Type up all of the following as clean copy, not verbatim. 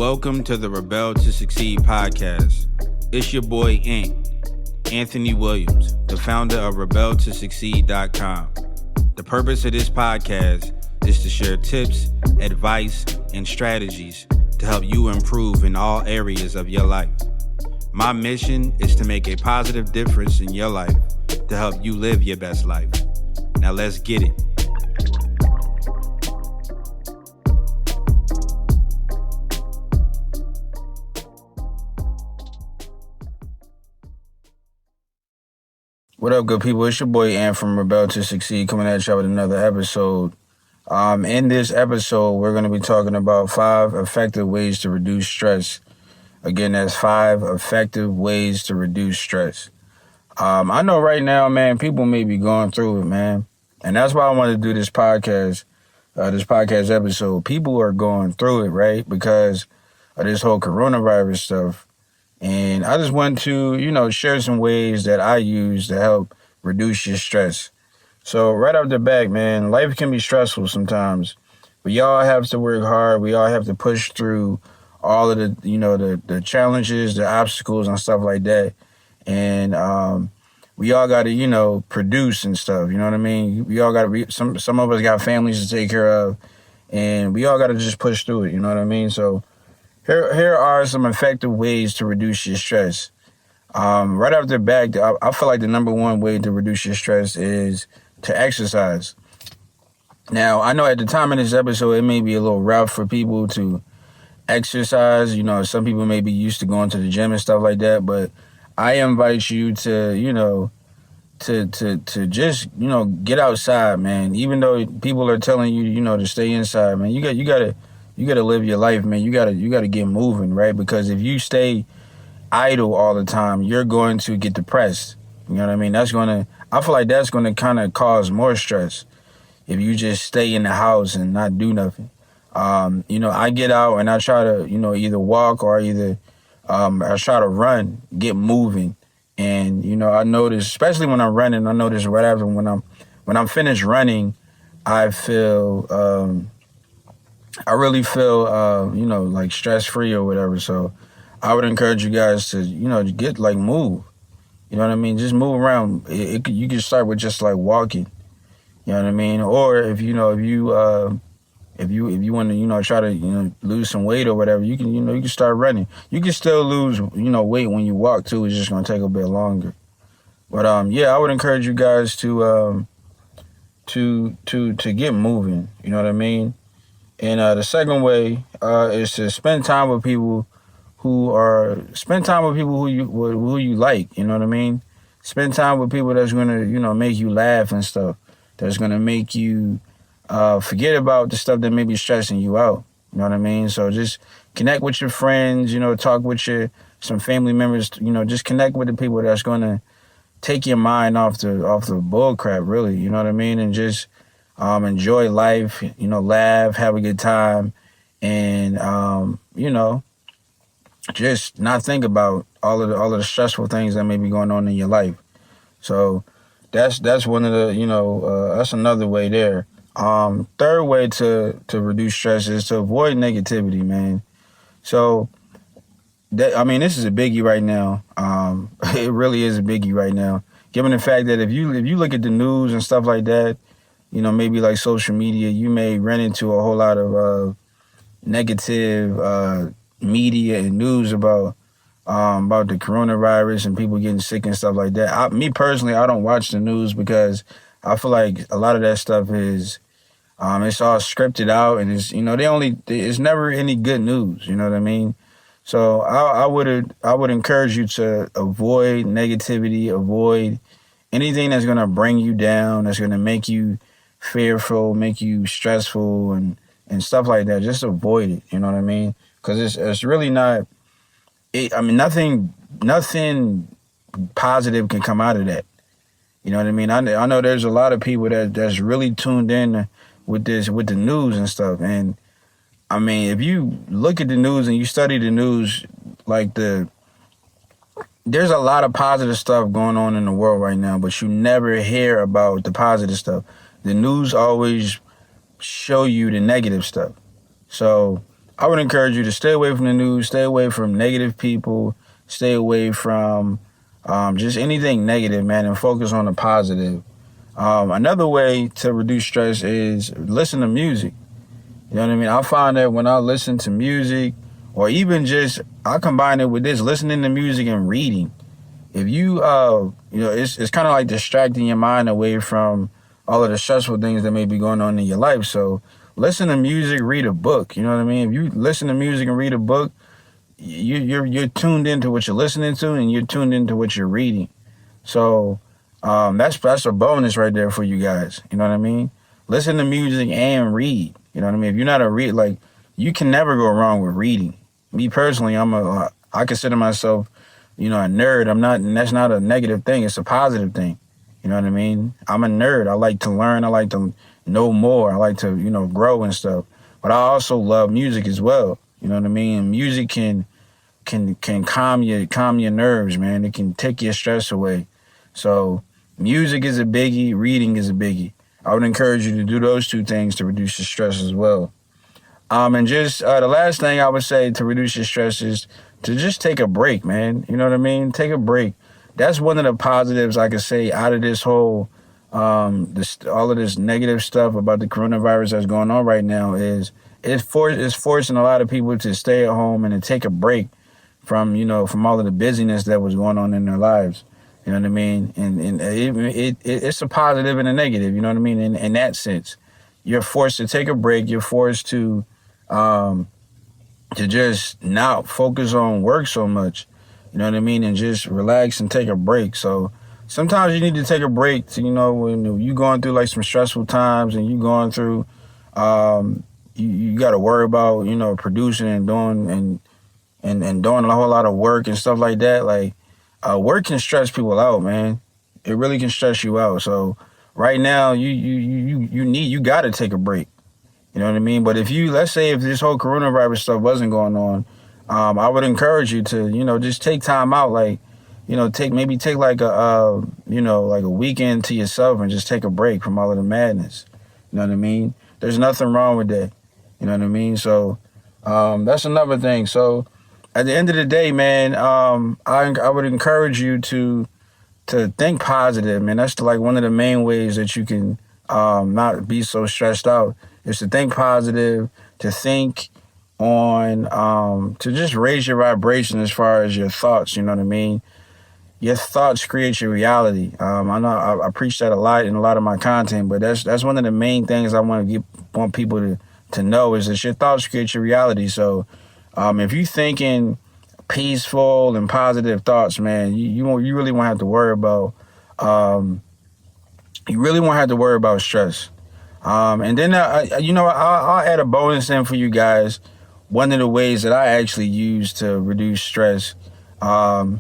Welcome to the Rebel to Succeed podcast. It's your boy, Anthony Williams, the founder of RebelToSucceed.com. The purpose of this podcast is to share tips, advice, and strategies to help you improve in all areas of your life. My mission is to make a positive difference in your life to help you live your best life. Now let's get it. What up, good people? It's your boy, Ant from Rebel to Succeed, coming at you with another episode. In this episode, we're going to be talking about 5 effective ways to reduce stress. Again, that's 5 effective ways to reduce stress. I know right now, man, people may be going through it, man. And that's why I wanted to do this podcast episode. People are going through it, right? Because of this whole coronavirus stuff. And I just want to, share some ways that I use to help reduce your stress. So right off the bat, man, life can be stressful sometimes. We all have to work hard. We all have to push through all of the challenges, the obstacles and stuff like that. And we all got to, produce and stuff. You know what I mean? We all got to some of us got families to take care of. And we all got to just push through it. You know what I mean? So Here are some effective ways to reduce your stress. Right off the bat, I feel like the number one way to reduce your stress is to exercise. Now, I know at the time of this episode, it may be a little rough for people to exercise. Some people may be used to going to the gym and stuff like that, but I invite you to, to just, get outside, man. Even though people are telling you, to stay inside, man, you gotta live your life, man. You gotta get moving, right? Because if you stay idle all the time, you're going to get depressed. You know what I mean? I feel like that's gonna kind of cause more stress if you just stay in the house and not do nothing. I get out and I try to, either walk or I try to run, get moving. And, I notice, especially when I'm running, I notice right after when I'm finished running, I really feel, like stress-free or whatever. So I would encourage you guys to, get move. You know what I mean? Just move around. You can start with just walking. You know what I mean? Or if you want to, try to, lose some weight or whatever, you can start running. You can still lose, weight when you walk too. It's just going to take a bit longer. But, I would encourage you guys to get moving. You know what I mean? And the second way is to spend time with people who you like. You know what I mean? Spend time with people that's gonna make you laugh and stuff. That's gonna make you forget about the stuff that may be stressing you out. You know what I mean? So just connect with your friends. Talk with some family members. Just connect with the people that's gonna take your mind off the bull crap. Really, you know what I mean? And just enjoy life, laugh, have a good time, and just not think about all of the stressful things that may be going on in your life. So that's one of the that's another way there. Third way to reduce stress is to avoid negativity, man. So this is a biggie right now. It really is a biggie right now, given the fact that if you look at the news and stuff like that. Maybe like social media, you may run into a whole lot of negative media and news about the coronavirus and people getting sick and stuff like that. Me personally, I don't watch the news because I feel like a lot of that stuff is it's all scripted out and it's it's never any good news. You know what I mean? So I would encourage you to avoid negativity, avoid anything that's gonna bring you down, that's gonna make you fearful, make you stressful and stuff like that. Just avoid it. You know what I mean? Because it's really not. Nothing positive can come out of that. You know what I mean? I know there's a lot of people that's really tuned in with the news and stuff. And if you look at the news and you study the news, there's a lot of positive stuff going on in the world right now, but you never hear about the positive stuff. The news always show you the negative stuff. So I would encourage you to stay away from the news, stay away from negative people, stay away from just anything negative, man, and focus on the positive. Another way to reduce stress is listen to music. You know what I mean? I find that when I listen to music, or even just, I combine it with this, listening to music and reading. If you, it's kind of like distracting your mind away from all of the stressful things that may be going on in your life. So listen to music, read a book. You know what I mean? If you listen to music and read a book, you're tuned into what you're listening to, and you're tuned into what you're reading. So that's a bonus right there for you guys. You know what I mean? Listen to music and read. You know what I mean? If you're not a read, like, you can never go wrong with reading. Me personally, I consider myself, a nerd. I'm not, and that's not a negative thing. It's a positive thing. You know what I mean? I'm a nerd. I like to learn. I like to know more. I like to, grow and stuff. But I also love music as well. You know what I mean? Music can calm your nerves, man. It can take your stress away. So music is a biggie. Reading is a biggie. I would encourage you to do those two things to reduce your stress as well. And just the last thing I would say to reduce your stress is to just take a break, man. You know what I mean? Take a break. That's one of the positives I could say out of this whole, all of this negative stuff about the coronavirus that's going on right now is it's forcing a lot of people to stay at home and to take a break from all of the busyness that was going on in their lives. You know what I mean? And it's a positive and a negative. You know what I mean? In that sense, you're forced to take a break. You're forced to just not focus on work so much. You know what I mean? And just relax and take a break. So sometimes you need to take a break to, when you're going through like some stressful times and you're going through, you got to worry about, producing and doing and doing a whole lot of work and stuff like that. Like, work can stress people out, man. It really can stress you out. So right now, you got to take a break. You know what I mean? But let's say if this whole coronavirus stuff wasn't going on, I would encourage you to, just take time out, like, take like like a weekend to yourself and just take a break from all of the madness. You know what I mean? There's nothing wrong with that. You know what I mean? So that's another thing. So at the end of the day, man, I would encourage you to think positive, man. That's like one of the main ways that you can not be so stressed out, is to think positive, to think on, to just raise your vibration as far as your thoughts. You know what I mean? Your thoughts create your reality. I know I preach that a lot in a lot of my content, but that's one of the main things I want people to know, is that your thoughts create your reality. So if you're thinking peaceful and positive thoughts, man, you really won't have to worry about stress. And then I'll add a bonus in for you guys. One of the ways that I actually use to reduce stress, and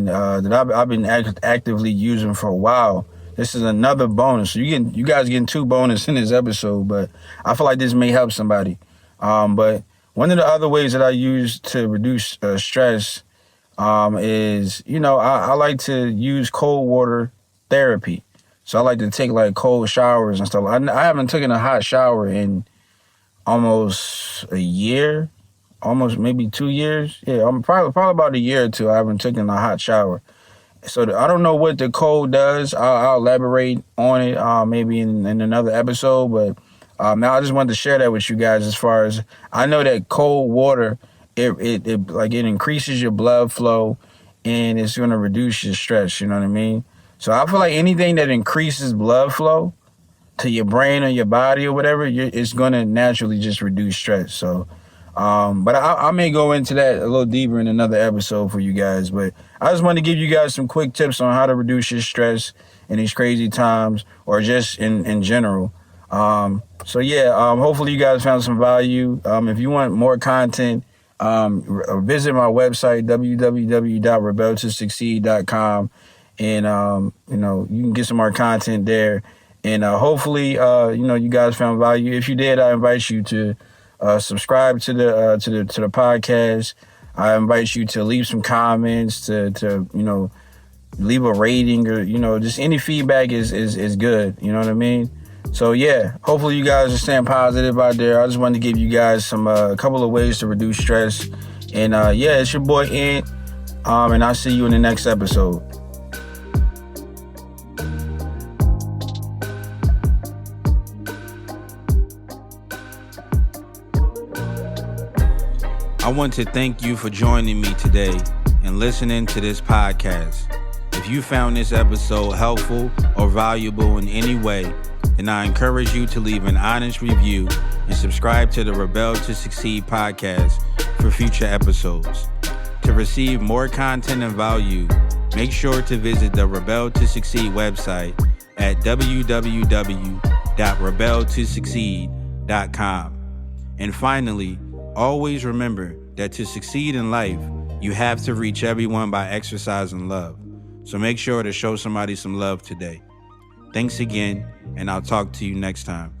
that I've been actively using for a while. This is another bonus. So you guys getting two bonus in this episode, but I feel like this may help somebody. But one of the other ways that I use to reduce stress is, I like to use cold water therapy. So I like to take like cold showers and stuff. I haven't taken a hot shower in almost a year, almost maybe 2 years. Yeah, I'm probably about a year or two. I haven't taken a hot shower. So I don't know what the cold does. I'll elaborate on it maybe in another episode. But now I just wanted to share that with you guys. As far as I know, that cold water, it increases your blood flow, and it's going to reduce your stress. You know what I mean? So I feel like anything that increases blood flow to your brain or your body or whatever, it's going to naturally just reduce stress. So, but I may go into that a little deeper in another episode for you guys. But I just want to give you guys some quick tips on how to reduce your stress in these crazy times, or just in general. So yeah, hopefully you guys found some value. If you want more content, visit my website, www.rebeltosucceed.com. And, you can get some more content there. And hopefully, you guys found value. If you did, I invite you to subscribe to the podcast. I invite you to leave some comments, to leave a rating, or just any feedback is good. You know what I mean? So yeah, hopefully you guys are staying positive out there. I just wanted to give you guys some a couple of ways to reduce stress. And yeah, it's your boy Ant. And I'll see you in the next episode. I want to thank you for joining me today and listening to this podcast. If you found this episode helpful or valuable in any way, then I encourage you to leave an honest review and subscribe to the Rebel to Succeed podcast for future episodes. To receive more content and value, make sure to visit the Rebel to Succeed website at www.rebeltosucceed.com. And finally, always remember that to succeed in life, you have to reach everyone by exercising love. So make sure to show somebody some love today. Thanks again, and I'll talk to you next time.